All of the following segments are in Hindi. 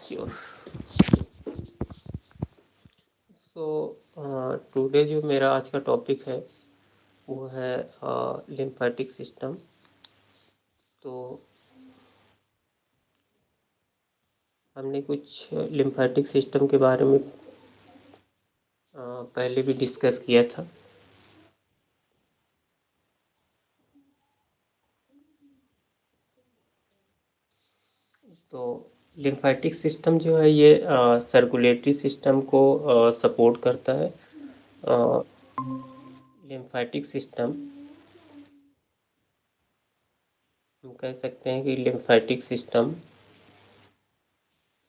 श्योर। सो टुडे जो मेरा आज का टॉपिक है वो है लिम्फेटिक सिस्टम। तो हमने कुछ लिम्फेटिक सिस्टम के बारे में पहले भी डिस्कस किया था। तो लिम्फेटिक सिस्टम जो है ये सर्कुलेटरी सिस्टम को सपोर्ट करता है। लिम्फेटिक सिस्टम हम कह सकते हैं कि lymphatic system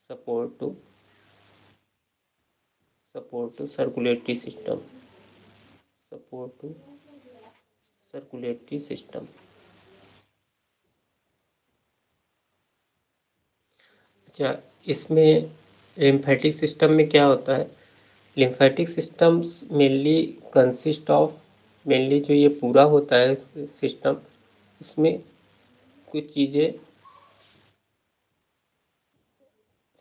support to circulatory system, support to circulatory system. अच्छा, इसमें लिम्फेटिक सिस्टम में क्या होता है? Lymphatic systems mainly consist of, mainly जो ये पूरा होता है सिस्टम, इसमें कुछ चीज़ें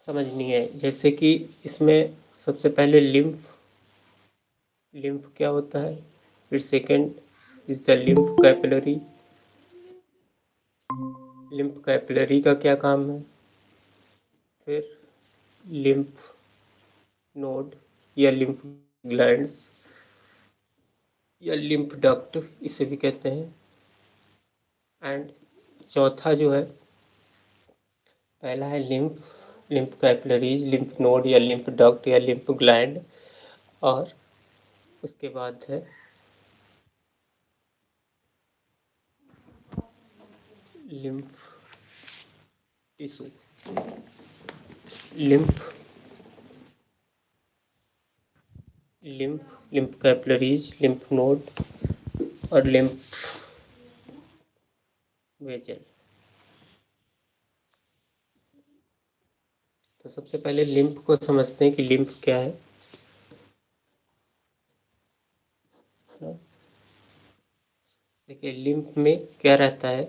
समझनी है। जैसे कि इसमें सबसे पहले लिम्फ क्या होता है, फिर second is the lymph capillary. Lymph capillary का क्या काम है? फिर लिम्फ नोड या लिम्फ ग्लैंड्स या लिम्फ डक्ट इसे भी कहते हैं। एंड चौथा जो है, पहला है लिम्फ कैपिलरीज, लिम्फ नोड या लिम्फ डक्ट या लिम्फ ग्लैंड, और उसके बाद है lymph tissue, lymph capillaries, lymph node और लिम्फ वेजल। तो सबसे पहले लिम्फ को समझते हैं कि लिम्फ क्या है। देखिए, लिम्फ में क्या रहता है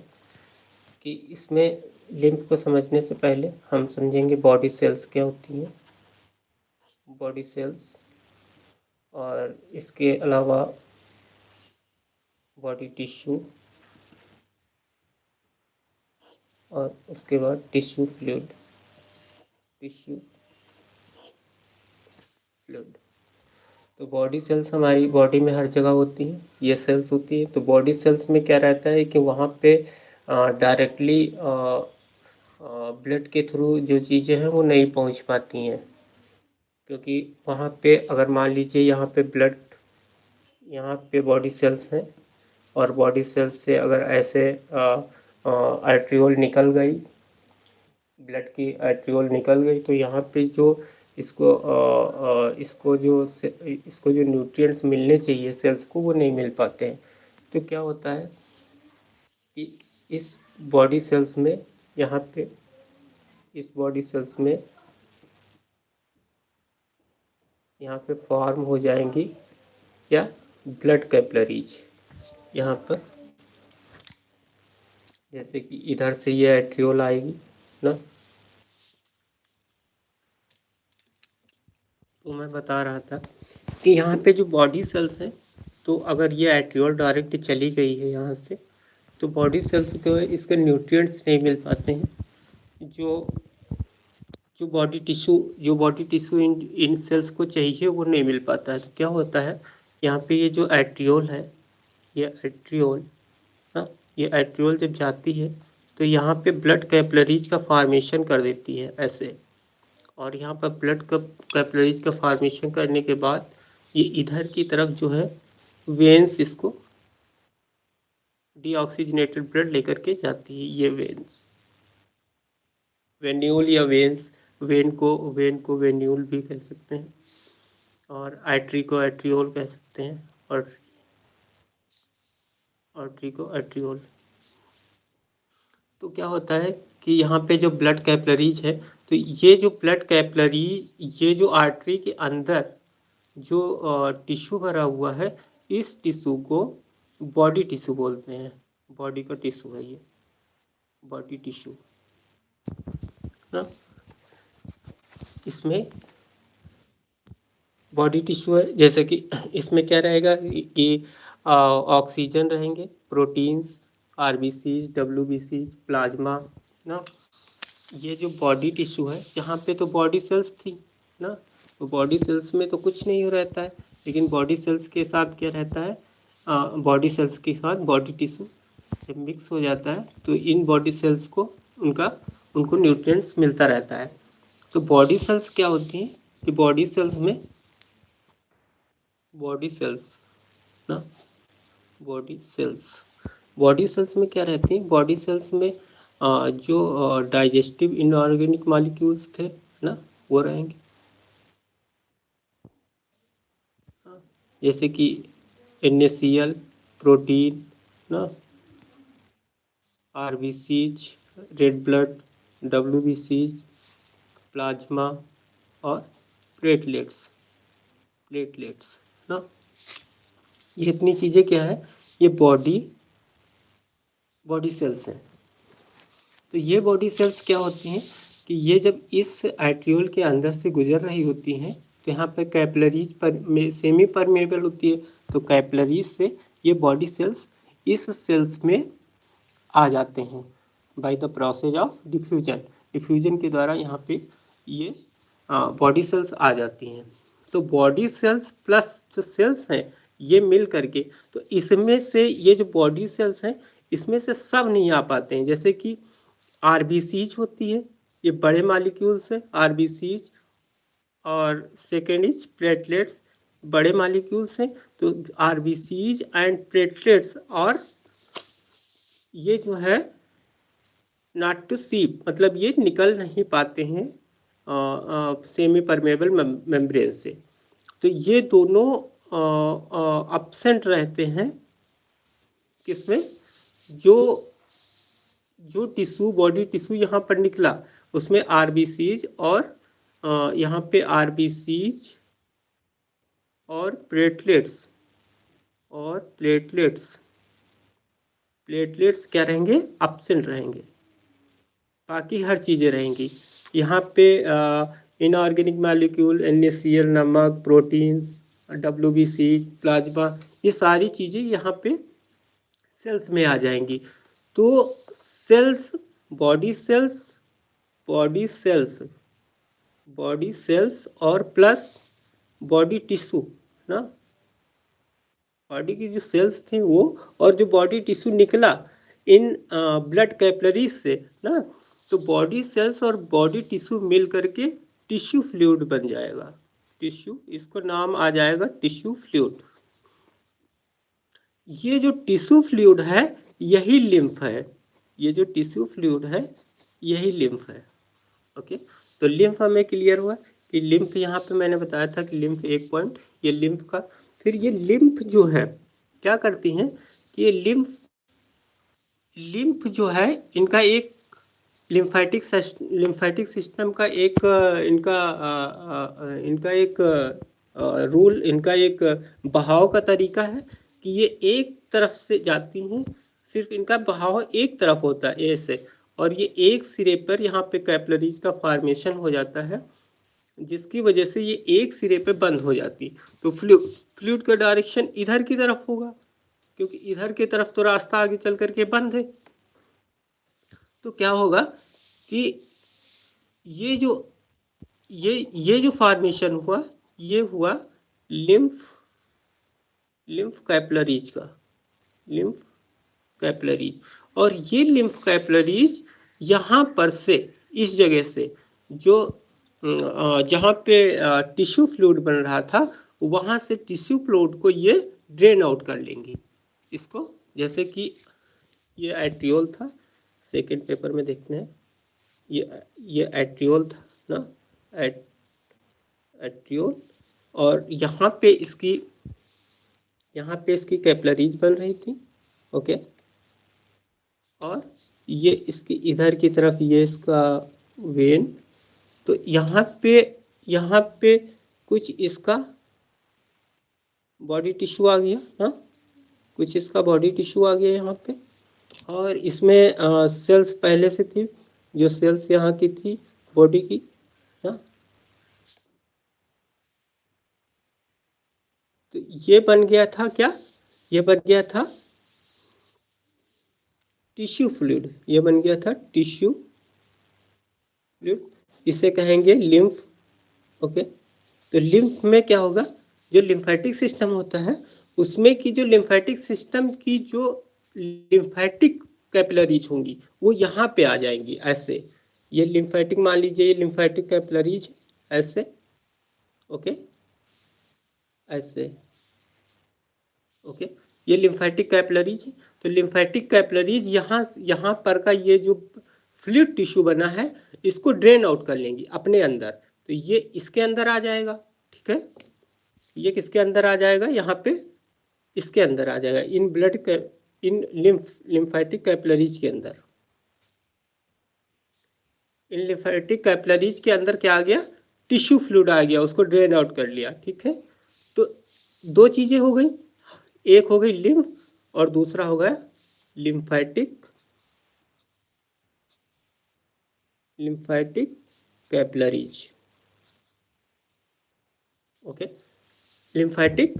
कि इसमें लिम्फ को समझने से पहले हम समझेंगे बॉडी सेल्स क्या होती हैं, बॉडी सेल्स, और इसके अलावा बॉडी टिश्यू, और उसके बाद टिश्यू फ्लूइड। तो बॉडी सेल्स हमारी बॉडी में हर जगह होती हैं, ये सेल्स होती है। तो बॉडी सेल्स में क्या रहता है कि वहाँ पे डायरेक्टली ब्लड के थ्रू जो चीज़ें हैं वो नहीं पहुँच पाती हैं, क्योंकि वहाँ पे अगर मान लीजिए यहाँ पे बॉडी सेल्स हैं, और बॉडी सेल्स से अगर ऐसे आर्ट्रियोल निकल गई, ब्लड की आर्ट्रियोल निकल गई, तो यहाँ पे जो इसको जो न्यूट्रिएंट्स मिलने चाहिए सेल्स को वो नहीं मिल पाते हैं। तो क्या होता है कि इस बॉडी सेल्स में यहाँ पे इस बॉडी सेल्स में यहाँ पे फॉर्म हो जाएंगी या ब्लड कैपिलरीज। यहाँ पर जैसे कि इधर से ये एट्रियोल आएगी ना, तो मैं बता रहा था कि यहाँ पे जो बॉडी सेल्स हैं, तो अगर ये एट्रियोल डायरेक्ट चली गई है यहाँ से, तो बॉडी सेल्स को इसके न्यूट्रिएंट्स नहीं मिल पाते हैं जो जो बॉडी टिश्यू इन सेल्स को चाहिए, वो नहीं मिल पाता है। तो क्या होता है, यहाँ पे ये जो एट्रियोल है, ये एट्रियोल ना, ये एट्रियोल जब जाती है तो यहाँ पे ब्लड कैपिलरीज का फॉर्मेशन कर देती है ऐसे, और यहाँ पर ब्लड कैपिलरीज का फॉर्मेशन करने के बाद ये इधर की तरफ जो है वेन्स इसको डीऑक्सीजनेटेड ब्लड लेकर के जाती है। ये वेन्स, वेन्यूल या वेन्स, वेन को वेन्यूल भी कह सकते हैं, और आर्टरी को एट्रियोल कह सकते हैं, और आर्टरी को एट्रियोल। तो क्या होता है कि यहाँ पे जो ब्लड कैपिलरीज है, तो ये जो ब्लड कैपिलरीज, ये जो आर्टरी के अंदर जो टिश्यू भरा हुआ है, इस टिश्यू को बॉडी टिश्यू बोलते हैं। बॉडी का टिश्यू है ये, बॉडी टिश्यू ना। इसमें बॉडी टिश्यू है, जैसे कि इसमें क्या रहेगा कि ऑक्सीजन रहेंगे, प्रोटीन्स, आरबीसीज, डब्ल्यूबीसीज, प्लाज्मा ना। ये जो बॉडी टिश्यू है, यहाँ पे तो बॉडी सेल्स थी ना, तो बॉडी सेल्स में तो कुछ नहीं रहता है, लेकिन बॉडी सेल्स के साथ क्या रहता है, बॉडी सेल्स के साथ बॉडी टिश्यू जब मिक्स हो जाता है तो इन बॉडी सेल्स को उनको न्यूट्रिएंट्स मिलता रहता है। तो बॉडी सेल्स क्या होती हैं कि बॉडी सेल्स ना, बॉडी सेल्स में क्या रहती है, बॉडी सेल्स में जो डाइजेस्टिव इनऑर्गेनिक मॉलिक्यूल्स थे ना, वो रहेंगे, जैसे कि NaCl, प्रोटीन ना, आरबीसीज, रेड ब्लड, डब्ल्यूबीसीज, प्लाज्मा और प्लेटलेट्स ना। ये इतनी चीज़ें क्या है, ये बॉडी सेल्स हैं। तो ये बॉडी सेल्स क्या होती हैं कि ये जब इस आर्ट्रियोल के अंदर से गुजर रही होती हैं तो यहाँ पे कैपिलरीज पर सेमी परमेबल होती है, तो कैपिलरीज से ये बॉडी सेल्स इस सेल्स में आ जाते हैं by the process of diffusion के द्वारा यहाँ पे ये बॉडी सेल्स आ जाती हैं। तो बॉडी सेल्स प्लस जो सेल्स हैं ये मिल करके, तो इसमें से ये जो बॉडी सेल्स हैं इसमें से सब नहीं आ पाते हैं, जैसे कि आरबीसीज होती है, ये बड़े मॉलिक्यूल्स है आरबीसीज, और सेकेंड इज प्लेटलेट्स, बड़े मॉलिक्यूल्स हैं। तो आरबीसीज एंड प्लेटलेट्स, और ये जो है नॉट टू सीप, मतलब ये निकल नहीं पाते हैं सेमी परमेबल मेम्ब्रेन से। तो ये दोनों अब्सेंट रहते हैं किसमें, जो टिश्यू बॉडी टिश्यू यहाँ पर निकला उसमें आरबीसीज और यहाँ पे आरबीसीज और प्लेटलेट्स क्या रहेंगे, एब्सेंट रहेंगे, बाकी हर चीज़ें रहेंगी। यहाँ पे इनऑर्गेनिक मॉलिक्यूल, NaCl, नमक, प्रोटीन्स, WBC, प्लाज्मा, ये सारी चीज़ें यहाँ पे सेल्स में आ जाएंगी। तो सेल्स, बॉडी सेल्स और प्लस बॉडी टिश्यू ना, बॉडी की जो सेल्स थी वो, और जो बॉडी टिश्यू निकला इन ब्लड कैपिलरीज से ना, तो बॉडी सेल्स और बॉडी टिश्यू मिल करके टिश्यू फ्लूइड बन जाएगा, टिश्यू, इसको नाम आ जाएगा टिश्यू फ्लूइड। ये जो टिश्यू फ्लूइड है यही लिम्फ है, ये जो टिश्यू फ्लूइड है यही लिम्फ है। ओके, तो लिम्फ हमें क्लियर हुआ कि लिम्फ, यहाँ पे मैंने बताया था कि लिम्फ एक पॉइंट, ये लिम्फ का। फिर ये लिम्फ जो है क्या करती हैं कि ये लिम्फ जो है इनका एक लिम्फेटिक सिस्टम का एक इनका एक रूल, इनका एक बहाव का तरीका है कि ये एक तरफ से जाती हैं, सिर्फ इनका बहाव एक तरफ होता है ए से, और ये एक सिरे पर यहाँ पे कैपिलरीज का फॉर्मेशन हो जाता है, जिसकी वजह से ये एक सिरे पे बंद हो जाती। तो फ्लूइड का डायरेक्शन इधर की तरफ होगा, क्योंकि इधर की तरफ तो रास्ता आगे चल करके बंद है। तो क्या होगा कि ये जो फॉर्मेशन हुआ, ये हुआ लिम्फ कैपिलरीज का, लिम्फ कैपिलरीज। और ये लिम्फ कैपिलरीज यहाँ पर से, इस जगह से जो जहाँ पे टिश्यू फ्लूइड बन रहा था वहाँ से टिश्यू फ्लूइड को ये ड्रेन आउट कर लेंगी इसको। जैसे कि ये एट्रियोल था, सेकेंड पेपर में देखते हैं, ये एट्रियोल था ना, एट्रियोल, और यहाँ पे इसकी कैपिलरीज बन रही थी। ओके, और ये इसकी इधर की तरफ ये इसका वेन, तो यहाँ पे कुछ इसका बॉडी टिश्यू आ गया ना, कुछ इसका बॉडी टिश्यू आ गया यहाँ पे, और इसमें सेल्स पहले से थी, जो सेल्स यहाँ की थी बॉडी की ना, तो ये बन गया था क्या, ये बन गया था टिश्यू फ्लूइड, ये बन गया था टिश्यू फ्लूइड, इसे कहेंगे लिम्फ। ओके, तो लिम्फ में क्या होगा, जो लिम्फेटिक सिस्टम होता है उसमें की जो लिम्फेटिक सिस्टम की जो लिम्फेटिक कैपिलरीज होंगी वो यहाँ पे आ जाएंगी ऐसे। ये लिम्फेटिक, मान लीजिए ये लिम्फेटिक कैपिलरीज ऐसे, ओके ऐसे, ओके, ये लिम्फेटिक कैपिलरीज। तो लिम्फेटिक कैपिलरीज यहाँ यहाँ पर का ये जो फ्लूइड टिश्यू बना है इसको ड्रेन आउट कर लेंगी अपने अंदर, तो ये इसके अंदर आ जाएगा। ठीक है, ये किसके अंदर आ जाएगा, यहाँ पे इसके अंदर आ जाएगा, इन इन लिम्फेटिक कैपिलरीज के अंदर। इन लिम्फेटिक कैपिलरीज के अंदर क्या आ गया, टिश्यू फ्लूइड आ गया, उसको ड्रेन आउट कर लिया। ठीक है, तो दो चीजें हो गई, एक हो गई लिम्फ और दूसरा हो गया lymphatic lymphatic capillaries. Okay, lymphatic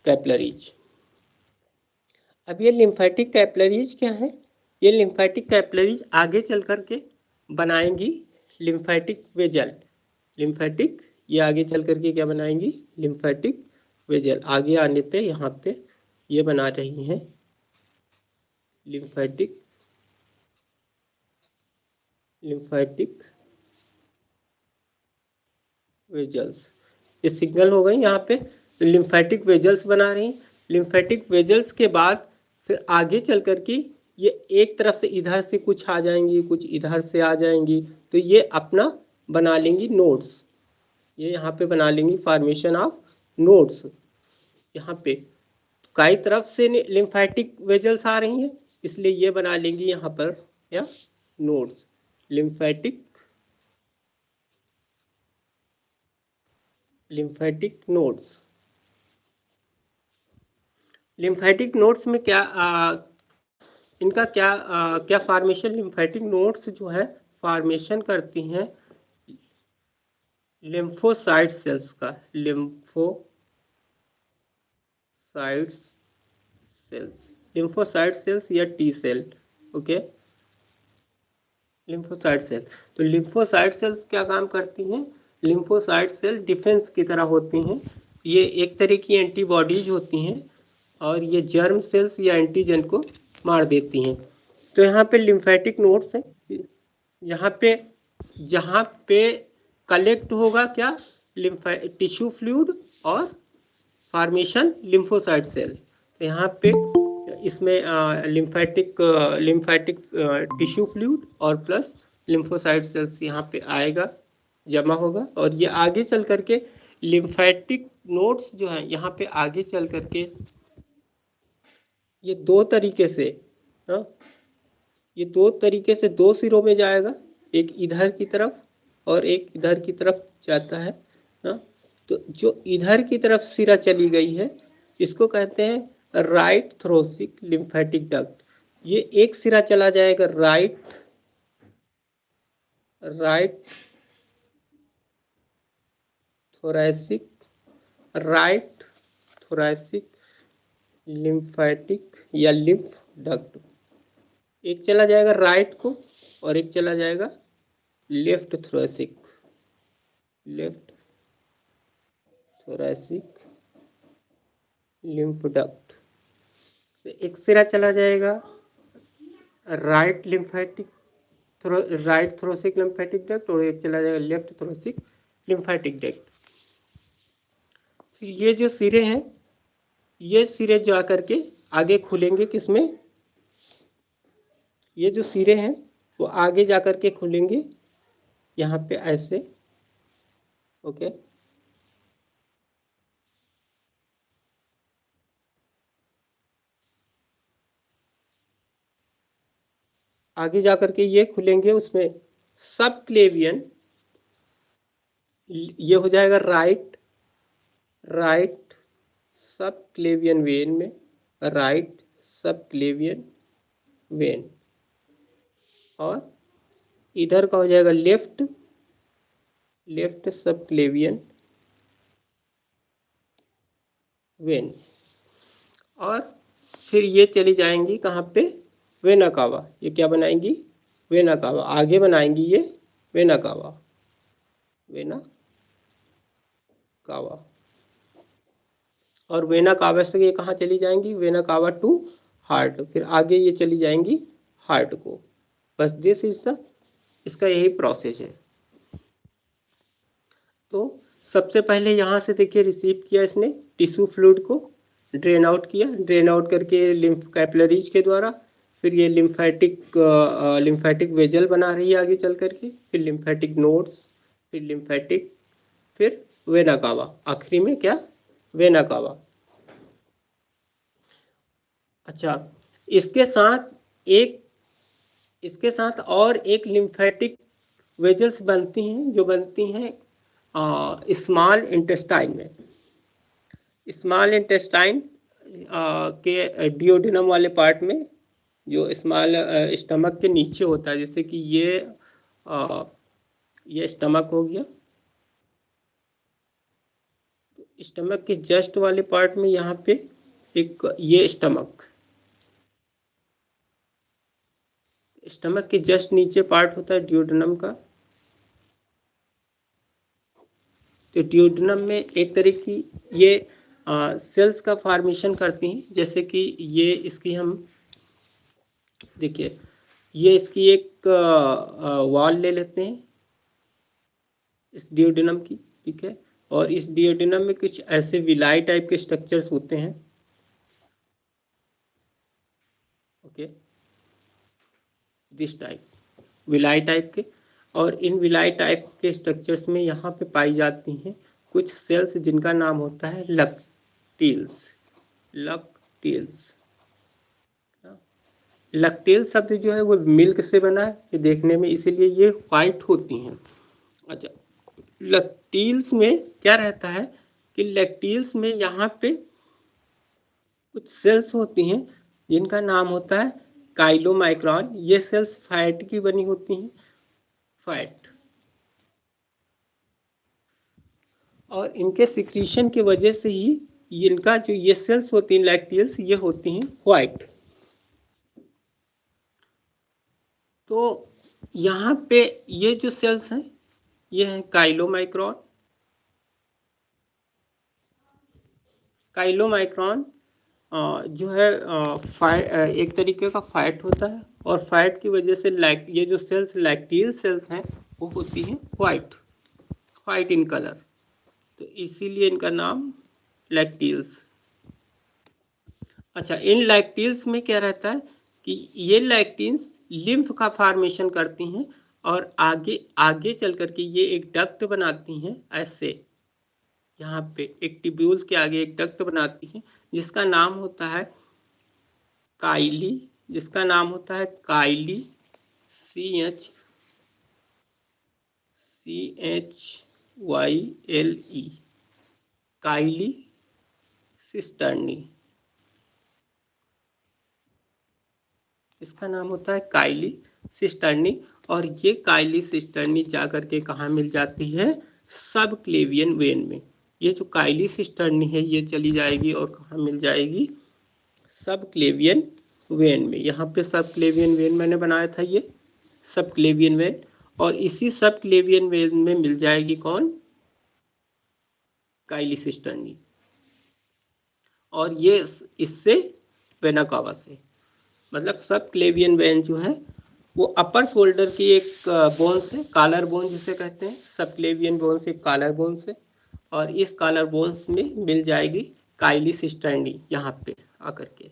capillaries. अब ये लिम्फेटिक कैपिलरीज क्या है, ये लिम्फेटिक कैपिलरीज आगे चल करके बनाएंगी लिम्फेटिक वेजल। लिम्फेटिक, ये आगे चल करके क्या बनाएंगी, लिम्फेटिक वेजल। आगे आने पे यहाँ पे ये बना रही हैं लिम्फेटिक लिम्फेटिक वेजल्स। ये सिग्नल हो गई यहाँ पे, लिम्फेटिक वेजल्स बना रही। लिम्फेटिक वेजल्स के बाद फिर आगे चल करके ये एक तरफ से इधर से कुछ आ जाएंगी, कुछ इधर से आ जाएंगी, तो ये अपना बना लेंगी नोड्स। ये यहाँ पे बना लेंगी फॉर्मेशन ऑफ नोड्स। यहाँ पे कई तरफ से लिम्फेटिक वेजल्स आ रही हैं, इसलिए ये बना लेंगी यहाँ पर या nodes, lymphatic lymphatic nodes. Lymphatic nodes में क्या इनका क्या फॉर्मेशन, लिम्फेटिक नोड्स जो है फॉर्मेशन करती हैं लिम्फोसाइट सेल्स का, लिम्फोसाइट सेल्स या T cell. Okay, lymphocyte cell. तो लिम्फोसाइट सेल्स क्या काम करती हैं, लिम्फोसाइट सेल डिफेंस की तरह होती हैं, ये एक तरह की एंटीबॉडीज होती हैं और ये जर्म सेल्स या एंटीजन को मार देती हैं। तो यहाँ पे लिम्फेटिक नोड्स है, यहाँ पे जहाँ पे कलेक्ट होगा क्या, टिश्यू फ्लूइड और फॉर्मेशन लिम्फोसाइट सेल। तो यहाँ पे इसमें लिम्फेटिक टिश्यू फ्लूइड और प्लस लिम्फोसाइट सेल्स यहाँ पे आएगा, जमा होगा, और ये आगे चल करके लिम्फेटिक नोड्स जो है यहाँ पे आगे चल करके ये दो तरीके से, हाँ, ये दो तरीके से दो सिरों में जाएगा, एक इधर की तरफ और एक इधर की तरफ जाता है ना। तो जो इधर की तरफ सिरा चली गई है इसको कहते हैं राइट थ्रोसिक लिम्फेटिक डक्ट। ये एक सिरा चला जाएगा right thoracic right thoracic lymphatic या लिम्फ डक्ट। एक चला जाएगा राइट को और एक चला जाएगा लेफ्ट थोरैसिक लिम्फ डक्ट। तो एक सिरा चला जाएगा राइट थोरैसिक लिम्फेटिक डक्ट और एक चला जाएगा लेफ्ट थोरैसिक लिम्फेटिक डक्ट। फिर ये जो सिरे हैं, ये सिरे जा करके आगे खुलेंगे किसमें, ये जो सिरे हैं वो आगे जा करके खुलेंगे यहाँ पे ऐसे। ओके, आगे जा करके ये खुलेंगे, उसमें सब क्लेवियन, ये हो जाएगा राइट सब क्लेवियन वेन में, राइट सब क्लेवियन वेन, और इधर का हो जाएगा लेफ्ट सब क्लेवियन वेन। और फिर ये चली जाएंगी कहाँ पे, वेना कावा। ये क्या बनाएंगी, वेना कावा। आगे बनाएंगी ये वेना कावा, वेना कावा। और वेना कावा से ये कहाँ चली जाएंगी, वेना कावा टू हार्ट। फिर आगे ये चली जाएंगी हार्ट को। बस दिस इज द, इसका यही प्रोसेस है। तो सबसे पहले यहाँ से देखिए रिसीव किया इसने टिश्यू फ्लूइड को, ड्रेन आउट किया, ड्रेन आउट करके लिम्फ कैपिलरीज के द्वारा। फिर ये लिम्फेटिक वेजल बना रही है आगे चल करके, फिर लिम्फेटिक नोड्स, फिर लिम्फेटिक, फिर वेना कावा, आखिरी में क्या, वेना कावा। अच्छा, इसके साथ एक, इसके साथ और एक लिम्फेटिक वेजल्स बनती हैं, जो बनती हैं स्मॉल इंटेस्टाइन में। स्मॉल इंटेस्टाइन के डिओडिनम वाले पार्ट में, जो स्मॉल स्टमक के नीचे होता है, जैसे कि ये स्टमक हो गया। स्टमक के जस्ट वाले पार्ट में यहाँ पे एक ये स्टमक के जस्ट नीचे पार्ट होता है डिओडिनम का। तो डिओडिनम में एक तरह की ये सेल्स का फॉर्मेशन करती हैं, जैसे कि ये इसकी हम देखिए, ये इसकी एक वॉल ले लेते हैं इस डिओडिनम की, ठीक है। और इस डिओडिनम में कुछ ऐसे विलाई टाइप के स्ट्रक्चर्स होते हैं, okay, this type, villi type के। और इन विलाई टाइप के स्ट्रक्चर्स में यहाँ पे पाई जाती हैं कुछ सेल्स जिनका नाम होता है लक्टील्स। लक्टील्स, लक्टेल शब्द जो है वो मिल्क से बना है, ये देखने में, इसीलिए ये व्हाइट होती हैं। अच्छा, लैक्टील्स में क्या रहता है कि लैक्टील्स में यहाँ पे कुछ सेल्स होती हैं जिनका नाम होता है काइलोमाइक्रॉन। ये सेल्स फैट की बनी होती हैं, फैट। और इनके सिक्रीशन की वजह से ही इनका जो ये सेल्स होती हैं लैक्टील्स, ये होती हैं व्हाइट। तो यहाँ पे ये जो सेल्स हैं ये हैं काइलोमाइक्रॉन। काइलोमाइक्रॉन जो है एक तरीके का फैट होता है, और फैट की वजह से ये जो सेल्स लैक्टील सेल्स हैं वो होती हैं वाइट, वाइट इन कलर। तो इसीलिए इनका नाम लैक्टील्स। अच्छा, इन लैक्टील्स में क्या रहता है कि ये लैक्टीन्स लिम्फ का फॉर्मेशन करती हैं, और आगे आगे चल करके ये एक डक्ट बनाती हैं ऐसे, यहाँ पे एक ट्यूब्यूल्स के आगे एक डक्ट बनाती हैं जिसका नाम होता है काइली, जिसका नाम होता है काइली, CHYLE, काइली सिस्टर्नी। इसका नाम होता है काइली सिस्टर्नी। और ये काइली सिस्टर्नी जाकर के कहाँ मिल जाती है, सब क्लेवियन वेन में। ये जो काइली सिस्टर्नी है ये चली जाएगी और कहाँ मिल जाएगी, सब क्लेवियन वेन में। यहाँ पे सब क्लेवियन वेन मैंने बनाया था, ये सब क्लेवियन वेन। और इसी सब क्लेवियन वेन में मिल जाएगी कौन, काइली सिस्टर्नी। और ये इससे वेना कावा से, मतलब सब क्लेवियन वेन जो है वो अपर शोल्डर की एक बोन से, कॉलर बोन जिसे कहते हैं, सब क्लेवियन बोन से कॉलर बोन से। और इस कॉलर बोन्स में मिल जाएगी काइली सिस्टर्नी यहाँ पे आकर के,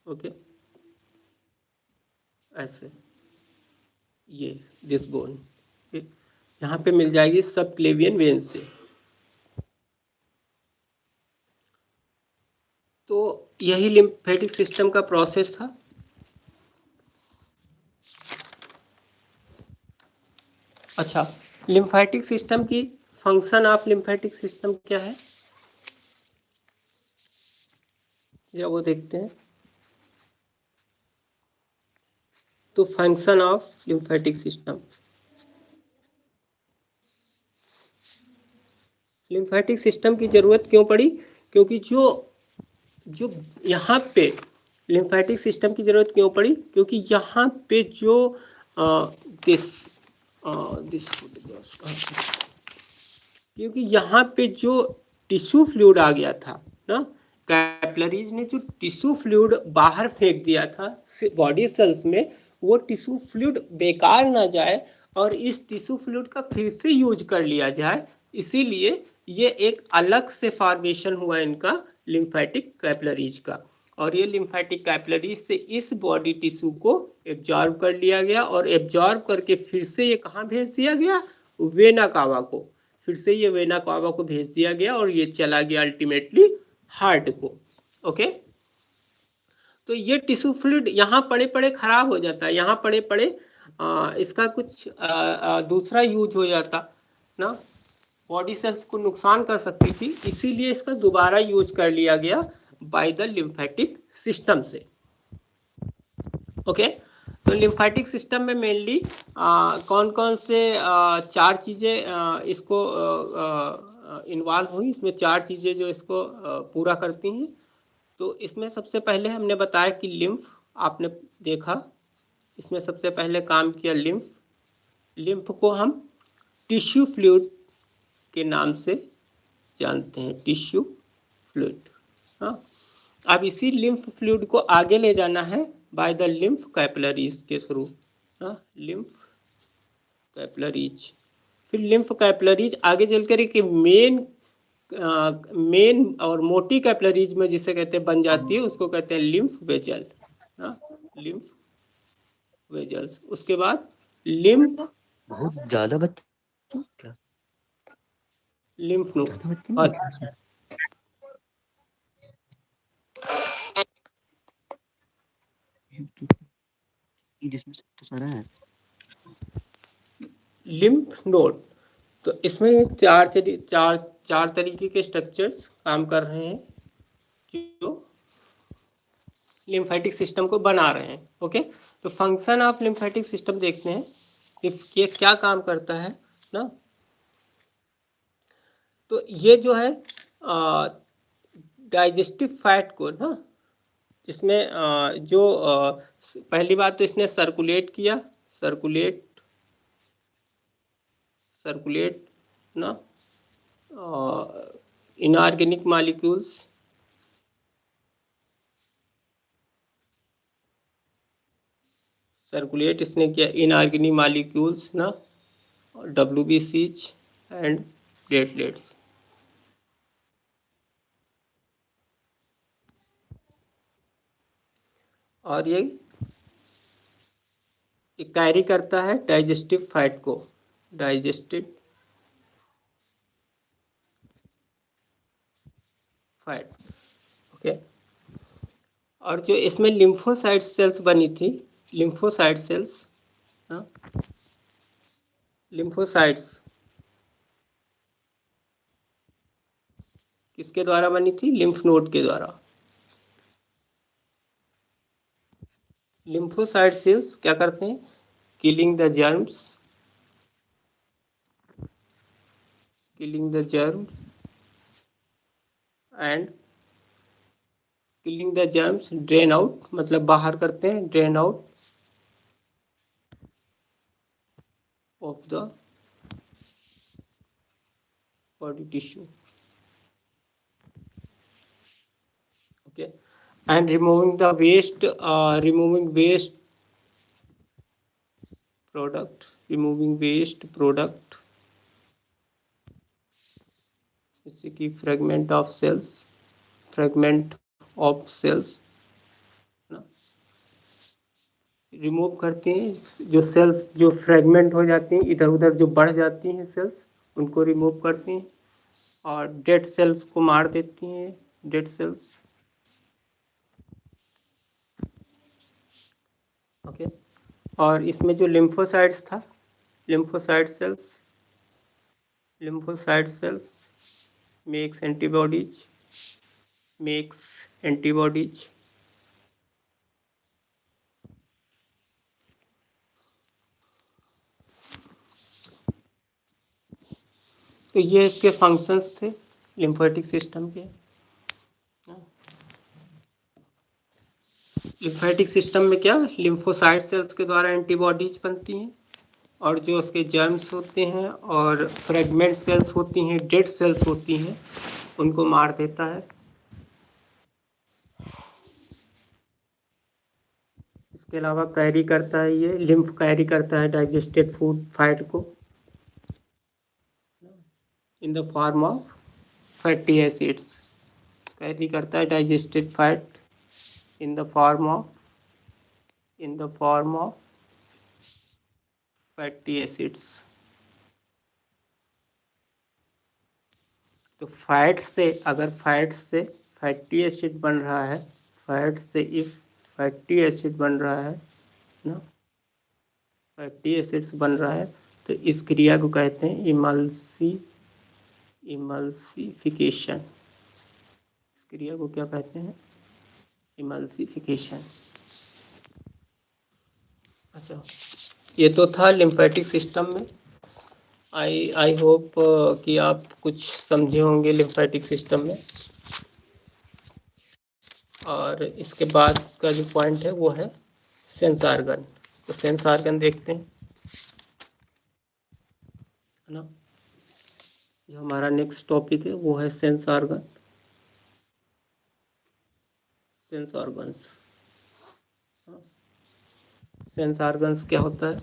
ओके, ऐसे ये दिस बोन यहाँ पे मिल जाएगी सब क्लेवियन वेन से। तो यही लिम्फेटिक सिस्टम का प्रोसेस था। अच्छा, लिम्फेटिक सिस्टम की फंक्शन ऑफ लिम्फेटिक सिस्टम क्या है, जरा वो देखते हैं। तो function of lymphatic system, lymphatic system की जरूरत क्यों पड़ी? क्योंकि जो जो यहाँ पे लिम्फेटिक सिस्टम की जरूरत क्यों पड़ी? क्योंकि यहाँ पे जो दिस क्योंकि यहाँ पे जो टिश्यू फ्लूइड आ गया था ना, कैपिलरीज ने जो टिश्यू फ्लूइड बाहर फेंक दिया था बॉडी सेल्स में, वो टिश्यू फ्लूइड बेकार ना जाए और इस टिश्यू फ्लूइड का फिर से यूज कर लिया जाए, इसीलिए ये एक अलग से फॉर्मेशन हुआ इनका लिम्फेटिक कैपिलरीज का। और ये लिम्फेटिक कैपिलरीज से इस बॉडी टिश्यू को एब्जॉर्ब कर लिया गया और एब्जॉर्ब करके फिर से ये कहाँ भेज दिया गया? वेना कावा को। फिर से ये वेना कावा को भेज दिया गया और ये चला गया अल्टीमेटली हार्ट को। ओके, तो ये टिश्यू फ्लूइड यहाँ पड़े पड़े खराब हो जाता है, यहाँ पड़े पड़े इसका कुछ दूसरा यूज हो जाता ना, बॉडी सेल्स को नुकसान कर सकती थी, इसीलिए इसका दोबारा यूज कर लिया गया बाय द लिम्फेटिक सिस्टम से। ओके, तो लिम्फेटिक सिस्टम में मेनली कौन कौन से चार चीजें इसको इन्वॉल्व हुई, इसमें चार चीजें जो इसको पूरा करती हैं। तो इसमें सबसे पहले हमने बताया कि लिम्फ, आपने देखा इसमें सबसे पहले काम किया लिम्फ। लिम्फ को हम टिश्यू फ्लूइड के नाम से जानते हैं, टिश्यू फ्लूइड। हाँ, अब इसी लिम्फ फ्लूइड को आगे ले जाना है बाय द लिम्फ कैपिलरीज के थ्रू। लिम्फ कैपिलरीज, फिर लिम्फ कैपिलरीज आगे चलकर एक मेन और मोटी कैपिलरीज में जिसे कहते हैं बन जाती है, उसको कहते हैं लिम्फ वेजल। लिम्फ वेजल्स, उसके बाद लिम्फ, बहुत ज्यादा बच्चे क्या? लिम्फ नोड, जिसमें तो सारा है लिम्फ नोड। तो इसमें चार तरीके के स्ट्रक्चर्स काम कर रहे हैं जो लिम्फेटिक सिस्टम को बना रहे हैं। ओके, तो फंक्शन ऑफ लिम्फेटिक सिस्टम देखते हैं कि ये क्या काम करता है ना। तो ये जो है डाइजेस्टिव फैट को ना, जिसमें जो पहली बात तो इसने सर्कुलेट किया, सर्कुलेट ना इनऑर्गेनिक मॉलिक्यूल्स, सर्कुलेट इसने किया इनऑर्गेनिक मॉलिक्यूल्स ना, WBCs एंड प्लेटलेट्स। और ये कैरी करता है डाइजेस्टिव फैट को, डाइजेस्टिव फैट। ओके, और जो इसमें लिम्फोसाइट सेल्स बनी थी, लिम्फोसाइट सेल्स, लिम्फोसाइट्स किसके द्वारा बनी थी? लिम्फ नोड के द्वारा। लिम्फोसाइट सेल्स क्या करते हैं? Killing the germs, killing the germs and killing the germs, drain out मतलब बाहर करते हैं, drain out of the body tissue. Okay, and removing the waste, removing waste product जैसे कि फ्रेगमेंट ऑफ सेल्स ना, रिमूव करती हैं। जो सेल्स जो फ्रेगमेंट हो जाती हैं, इधर उधर जो बढ़ जाती हैं सेल्स, उनको रिमूव करती हैं और डेड सेल्स को मार देती हैं, डेड सेल्स। ओके, और इसमें जो लिम्फोसाइट्स था, लिम्फोसाइट सेल्स makes antibodies। तो तो ये इसके फंक्शंस थे लिम्फेटिक सिस्टम के। लिम्फेटिक सिस्टम में क्या लिम्फोसाइट सेल्स के द्वारा एंटीबॉडीज बनती हैं और जो उसके जर्म्स होते हैं और फ्रेगमेंट सेल्स होती हैं, डेड सेल्स होती हैं, उनको मार देता है। इसके अलावा कैरी करता है, ये लिम्फ कैरी करता है डाइजेस्टेड फूड फैट को in the form of fatty acids. Carry करता है digested fat in the form of fatty acids. तो फैट से, अगर फैट से फैटी एसिड बन रहा है, फैट से इफ फैटी एसिड बन रहा है ना, फैटी एसिड्स बन रहा है, तो इस क्रिया को कहते हैं इमल्सिफिकेशन। इस क्रिया को क्या कहते हैं? इमल्सिफिकेशन। अच्छा, ये तो था लिम्फेटिक सिस्टम में। आई होप कि आप कुछ समझे होंगे लिम्फेटिक सिस्टम में। और इसके बाद का जो पॉइंट है वो है सेंस ऑर्गन। तो सेंस ऑर्गन देखते हैं, है ना। जो हमारा नेक्स्ट टॉपिक है वो है sense organ, sense organs. Sense organs क्या होता है?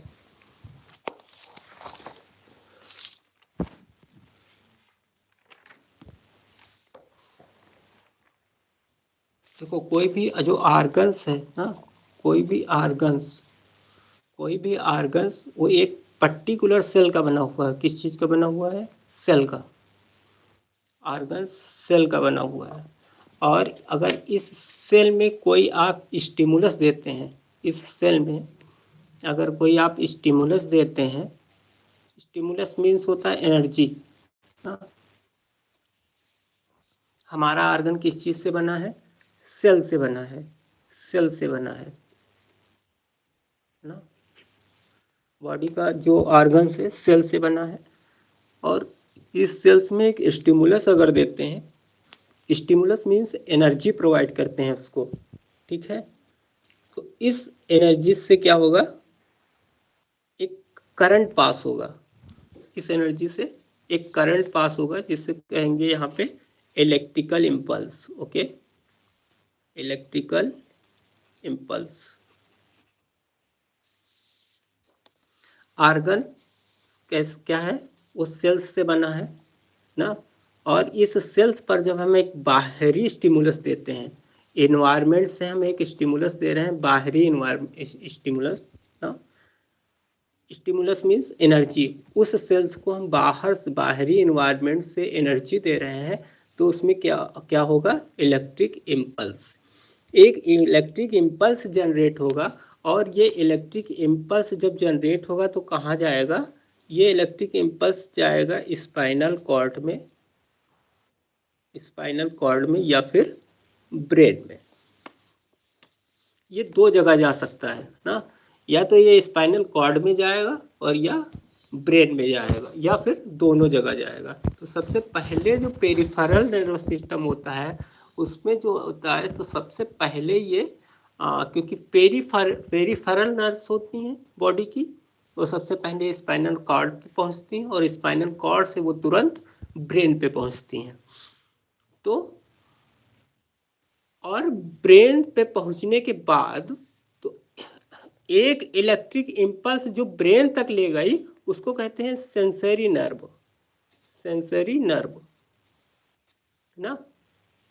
देखो, कोई भी जो ऑर्गन्स है ना, कोई भी ऑर्गन्स वो एक पर्टिकुलर सेल का बना हुआ है। किस चीज का बना हुआ है? सेल का। ऑर्गन्स सेल का बना हुआ है। और अगर इस सेल में कोई आप स्टिमुलस देते हैं, इस सेल में अगर कोई आप स्टिमुलस देते हैं, स्टिमुलस मीन्स होता है एनर्जी। हमारा ऑर्गन किस चीज से बना है? सेल से बना है, सेल से बना है ना। बॉडी का जो ऑर्गन है सेल से बना है। और इस सेल्स में एक स्टिमुलस अगर देते हैं, स्टिमुलस मीन्स एनर्जी प्रोवाइड करते हैं उसको, ठीक है। तो इस एनर्जी से क्या होगा? एक करंट पास होगा। इस एनर्जी से एक करंट पास होगा, जिसे कहेंगे यहाँ पे electrical impulse. Okay, electrical impulse. Organ क्या है? वो सेल्स से बना है ना। और इस सेल्स पर जब हम एक बाहरी स्टिमुलस देते हैं, एनवायरनमेंट से हम एक स्टिमुलस दे रहे हैं, बाहरी स्टिमुलस ना। Stimulus means energy. उस सेल्स को हम बाहरी एनवायरनमेंट से एनर्जी दे रहे हैं, तो उसमें क्या क्या होगा? Electric impulse. एक इलेक्ट्रिक इम्पल्स जनरेट होगा। और ये इलेक्ट्रिक इम्पल्स जब जनरेट होगा तो कहाँ जाएगा? ये इलेक्ट्रिक इम्पल्स जाएगा स्पाइनल कॉर्ड में, स्पाइनल कॉर्ड में या फिर ब्रेन में। ये दो जगह जा सकता है ना, या तो ये स्पाइनल कॉर्ड में जाएगा और या ब्रेन में जाएगा, या फिर दोनों जगह जाएगा। तो सबसे पहले जो पेरिफेरल नर्वस सिस्टम होता है उसमें जो होता है, तो सबसे पहले ये क्योंकि पेरिफेरल नर्व्स होती हैं बॉडी की, वो सबसे पहले स्पाइनल कॉर्ड पे पहुंचती हैं और स्पाइनल कॉर्ड से वो तुरंत ब्रेन पे पहुंचती हैं। तो और ब्रेन पे पहुंचने के बाद तो एक इलेक्ट्रिक इम्पल्स जो ब्रेन तक ले गई उसको कहते हैं सेंसरी नर्व। सेंसरी नर्व ना,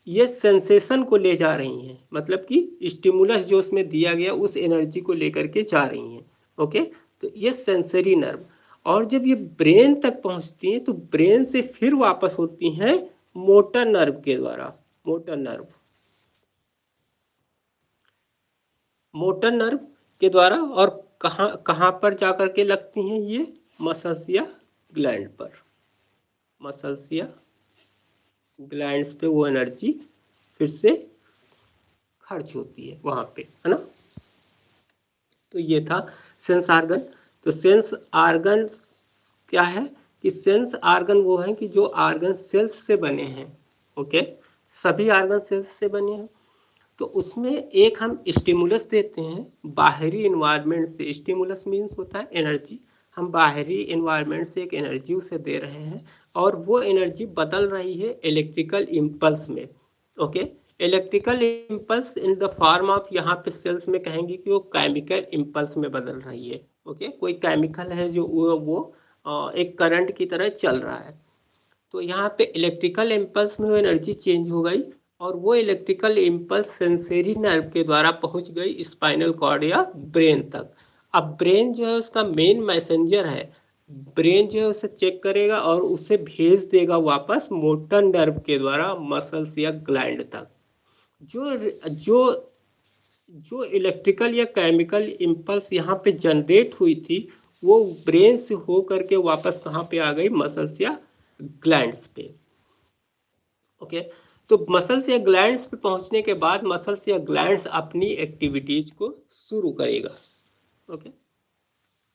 ये सेंसेशन को ले जा रही हैं, मतलब कि स्टिमुलस जो उसमें दिया गया उस एनर्जी को लेकर के जा रही हैं। ओके, तो ये सेंसरी नर्व। और जब ये ब्रेन तक पहुंचती हैं तो ब्रेन से फिर वापस होती हैं मोटर नर्व के द्वारा। मोटर नर्व, मोटर नर्व के द्वारा। और कहाँ कहाँ पर जाकर के लगती हैं ये? मसल्स या ग्लैंड पर। मसल्स या ग्लैंड्स पे वो एनर्जी फिर से खर्च होती है वहां पे, है ना। तो ये था सेंस ऑर्गन। तो सेंस ऑर्गन क्या है कि सेंस आर्गन वो हैं कि जो आर्गन सेल्स से बने हैं, ओके, सभी आर्गन सेल्स से बने हैं। तो उसमें एक हम स्टिमुलस देते हैं बाहरी इन्वायरमेंट से। स्टिमुलस मीन्स होता है एनर्जी। हम बाहरी इन्वायरमेंट से एक एनर्जी उसे दे रहे हैं और वो एनर्जी बदल रही है इलेक्ट्रिकल इम्पल्स में, okay. Electrical impulse in the form of, यहाँ पे सेल्स में कहेंगे कि वो केमिकल इम्पल्स में बदल रही है, ओके। कोई केमिकल है जो वो एक करंट की तरह चल रहा है। तो यहाँ पे इलेक्ट्रिकल इम्पल्स में वो एनर्जी चेंज हो गई और वो इलेक्ट्रिकल इम्पल्स सेंसरी नर्व के द्वारा पहुंच गई स्पाइनल कॉर्ड या ब्रेन तक। अब ब्रेन जो है उसका मेन मैसेंजर है। ब्रेन जो है उसे चेक करेगा और उसे भेज देगा वापस मोटर नर्व के द्वारा मसल्स या ग्लैंड तक। जो जो जो इलेक्ट्रिकल या केमिकल इम्पल्स यहाँ पे जनरेट हुई थी वो ब्रेन से हो करके वापस कहाँ पे आ गई, मसल्स या ग्लैंड्स पे, ओके। तो मसल्स या ग्लैंड्स पे पहुंचने के बाद मसल्स या ग्लैंड्स अपनी एक्टिविटीज को शुरू करेगा, ओके।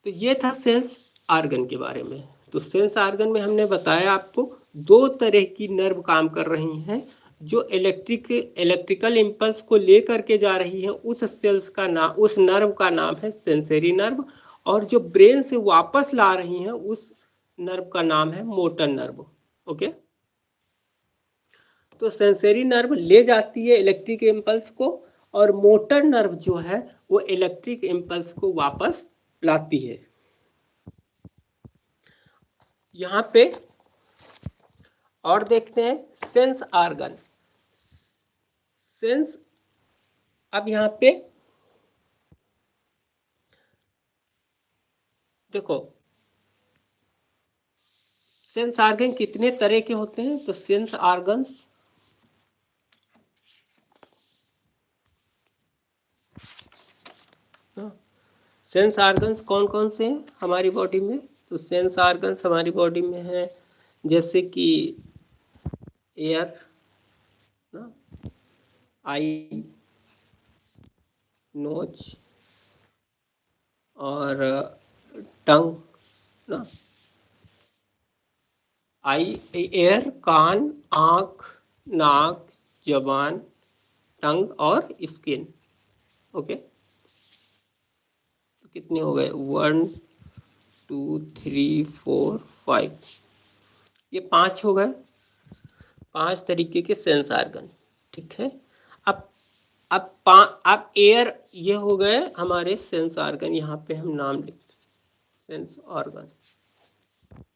तो ये था सेंस आर्गन के बारे में। तो सेंस आर्गन में हमने बताया आपको दो तरह की नर्व काम कर रही हैं। जो इलेक्ट्रिकल इम्पल्स को लेकर के जा रही है उस सेल्स का नाम, उस नर्व का नाम है सेंसरी नर्व, और जो ब्रेन से वापस ला रही हैं उस नर्व का नाम है मोटर नर्व, ओके। तो सेंसरी नर्व ले जाती है इलेक्ट्रिक इम्पल्स को और मोटर नर्व जो है वो इलेक्ट्रिक इम्पल्स को वापस लाती है। यहाँ पे और देखते हैं सेंस आर्गन। सेंस, अब यहाँ पे देखो सेंस आर्गन कितने तरह के होते हैं। तो सेंस आर्गन्स सेंस आर्गन्स कौन कौन से हैं हमारी बॉडी में। तो सेंस आर्गन्स हमारी बॉडी में है जैसे कि एयर ना, आई, नोज और टंग ना। आई, एयर, कान, आंख, नाक, जबान, टंग और स्किन, ओके। तो कितने हो गए, 1 2 3 4 5, ये 5 हो गए, 5 तरीके के सेंस आर्गन, ठीक है। अब अब एयर, ये हो गए हमारे सेंस आर्गन, यहाँ पे हम नाम लिखते sense organ,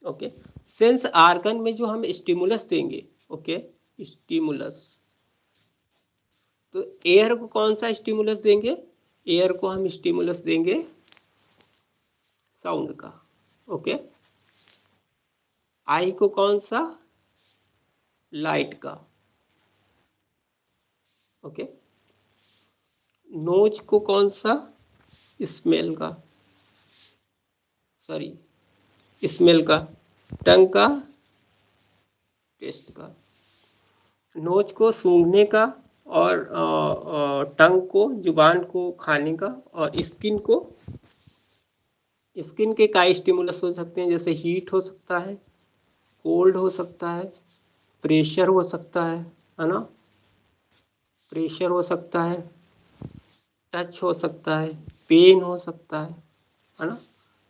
okay. Sense organ में जो हम स्टिमुलस देंगे, ओके, स्टिमुलस, तो एयर को कौन सा स्टिमुलस देंगे, एयर को हम स्टिमुलस देंगे साउंड का, ओके। आई को कौन सा, लाइट का, ओके। नोज को कौन सा, स्मेल का, सॉरी स्मेल का। टंग का, टेस्ट का। नोज को सूंघने का और टंग को, जुबान को खाने का, और स्किन को, स्किन के का स्टिमुलस हो सकते हैं जैसे हीट हो सकता है, कोल्ड हो सकता है, प्रेशर हो सकता है ना, प्रेशर हो सकता है, टच हो सकता है, पेन हो सकता है ना।